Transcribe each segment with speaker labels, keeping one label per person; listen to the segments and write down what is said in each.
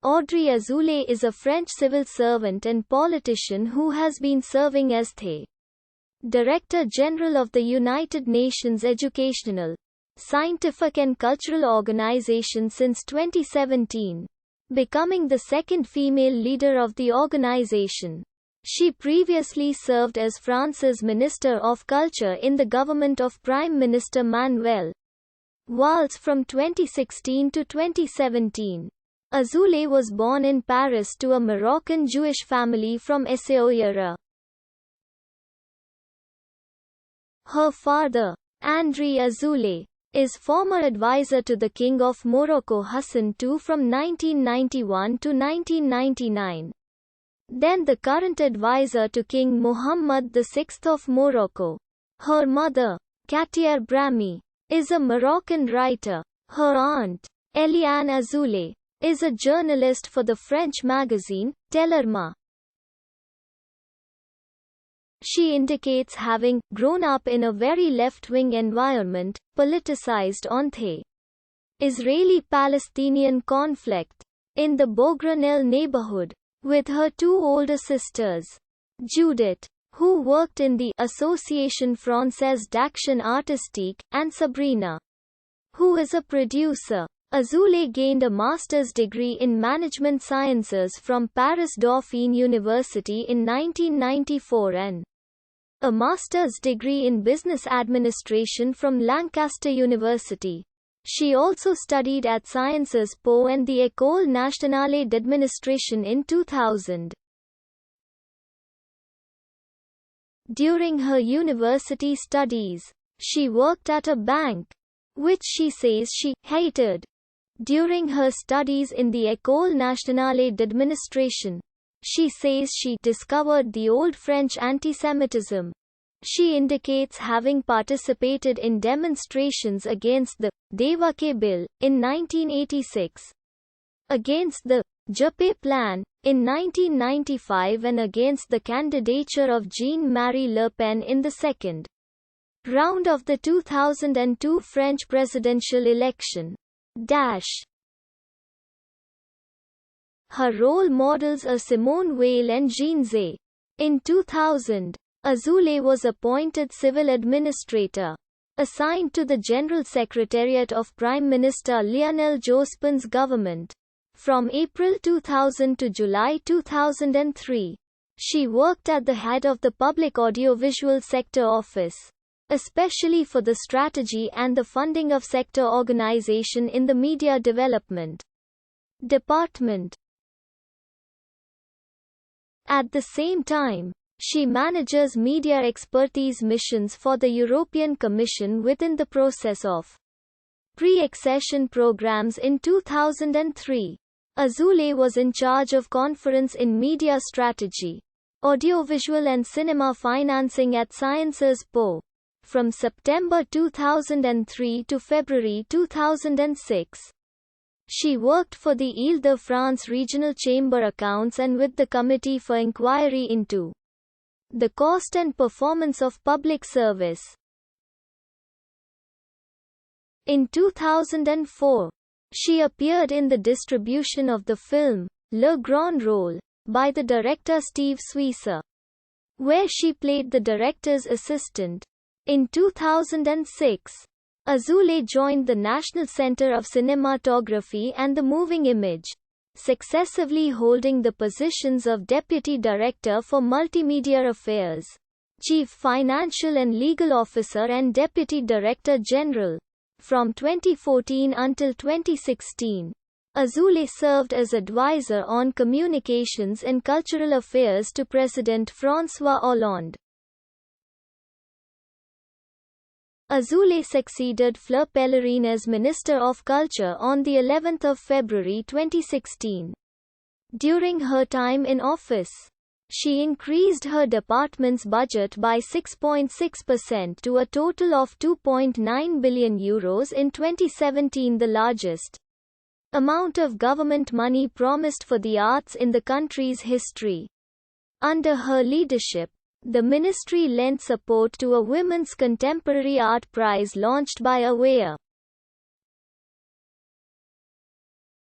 Speaker 1: Audrey Azoulay is a French civil servant and politician who has been serving as the Director General of the United Nations Educational, Scientific and Cultural Organization since 2017, becoming the second female leader of the organization. She previously served as France's Minister of Culture in the government of Prime Minister Manuel Valls from 2016 to 2017. Azoulay was born in Paris to a Moroccan Jewish family from Essaouira. Her father, Audrey Azoulay, is former advisor to the King of Morocco Hassan II from 1991 to 1999. Then the current advisor to King Mohammed VI of Morocco. Her mother, Katia Brahmi, is a Moroccan writer. Her aunt, Eliane Azoulay, is a journalist for the French magazine, Tellerma. She indicates having grown up in a very left-wing environment, politicized on the Israeli-Palestinian conflict, in the Beaugrenelle neighborhood, with her two older sisters, Judith, who worked in the Association Française d'Action Artistique, and Sabrina, who is a producer. Azoulay gained a master's degree in management sciences from Paris Dauphine University in 1994 and a master's degree in business administration from Lancaster University. She also studied at Sciences Po and the École Nationale d'Administration in 2000. During her university studies, she worked at a bank, which she says she hated. During her studies in the École Nationale d'Administration, she says she discovered the old French antisemitism. She indicates having participated in demonstrations against the Devake Bill in 1986, against the Juppé Plan in 1995 and against the candidature of Jean-Marie Le Pen in the second round of the 2002 French presidential election. Her role models are Simone Weil and Jean Zay. In 2000, Azoulay was appointed civil administrator, assigned to the General Secretariat of Prime Minister Lionel Jospin's government. From April 2000 to July 2003, she worked at the head of the Public Audiovisual Sector Office, especially for the strategy and the funding of sector organization in the Media Development Department. At the same time, she manages media expertise missions for the European Commission within the process of pre-accession programs. In 2003, Azoulay was in charge of Conference in Media Strategy, Audiovisual and Cinema Financing at Sciences Po, from September 2003 to February 2006. She worked for the Île-de-France Regional Chamber Accounts and with the Committee for Inquiry into the Cost and Performance of Public Service. In 2004, she appeared in the distribution of the film, Le Grand Rôle, by the director Steve Swisser, where she played the director's assistant. In 2006, Azoulay joined the National Center of Cinematography and the Moving Image, successively holding the positions of Deputy Director for Multimedia Affairs, Chief Financial and Legal Officer and Deputy Director General. From 2014 until 2016, Azoulay served as advisor on communications and cultural affairs to President François Hollande. Azoulay succeeded Fleur Pellerin as Minister of Culture on the 11th of February 2016. During her time in office, she increased her department's budget by 6.6% to a total of €2.9 billion in 2017, the largest amount of government money promised for the arts in the country's history. Under her leadership, the ministry lent support to a Women's Contemporary Art Prize launched by Aware.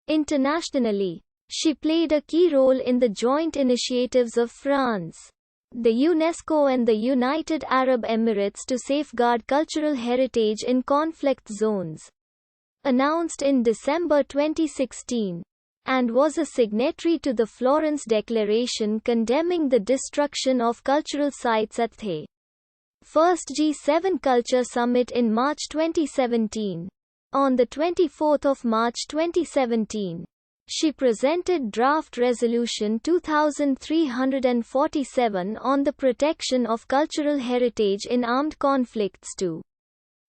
Speaker 1: Internationally, She played a key role in the joint initiatives of France, the UNESCO and the United Arab Emirates to safeguard cultural heritage in conflict zones, announced in December 2016, and was a signatory to the Florence Declaration condemning the destruction of cultural sites at the first G7 Culture Summit in March 2017. On 24 March 2017, she presented Draft Resolution 2347 on the protection of cultural heritage in armed conflicts to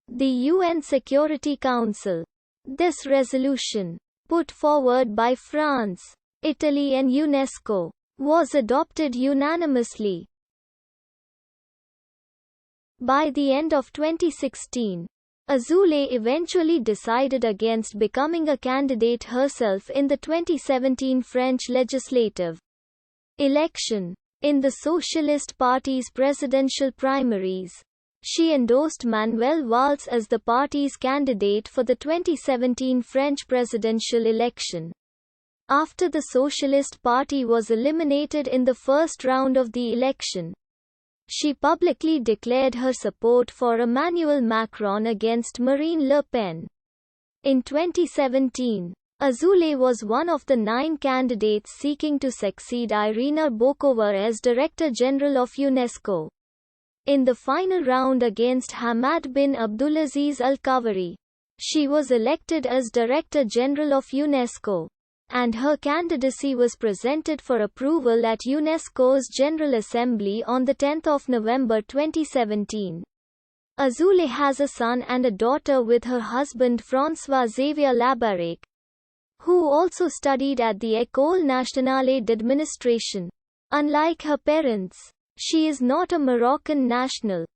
Speaker 1: the UN Security Council. This resolution, put forward by France, Italy and UNESCO, was adopted unanimously. By the end of 2016, Azoulay eventually decided against becoming a candidate herself in the 2017 French legislative election. In the Socialist Party's presidential primaries, she endorsed Manuel Valls as the party's candidate for the 2017 French presidential election. After the Socialist Party was eliminated in the first round of the election, she publicly declared her support for Emmanuel Macron against Marine Le Pen. In 2017, Azoulay was one of the 9 candidates seeking to succeed Irina Bokova as Director General of UNESCO. In the final round against Hamad bin Abdulaziz Al Khawarizmi, she was elected as Director General of UNESCO, and her candidacy was presented for approval at UNESCO's General Assembly on 10 November 2017. Azoulay has a son and a daughter with her husband François-Xavier Labarrec, who also studied at the École Nationale d'Administration. Unlike her parents, she is not a Moroccan national.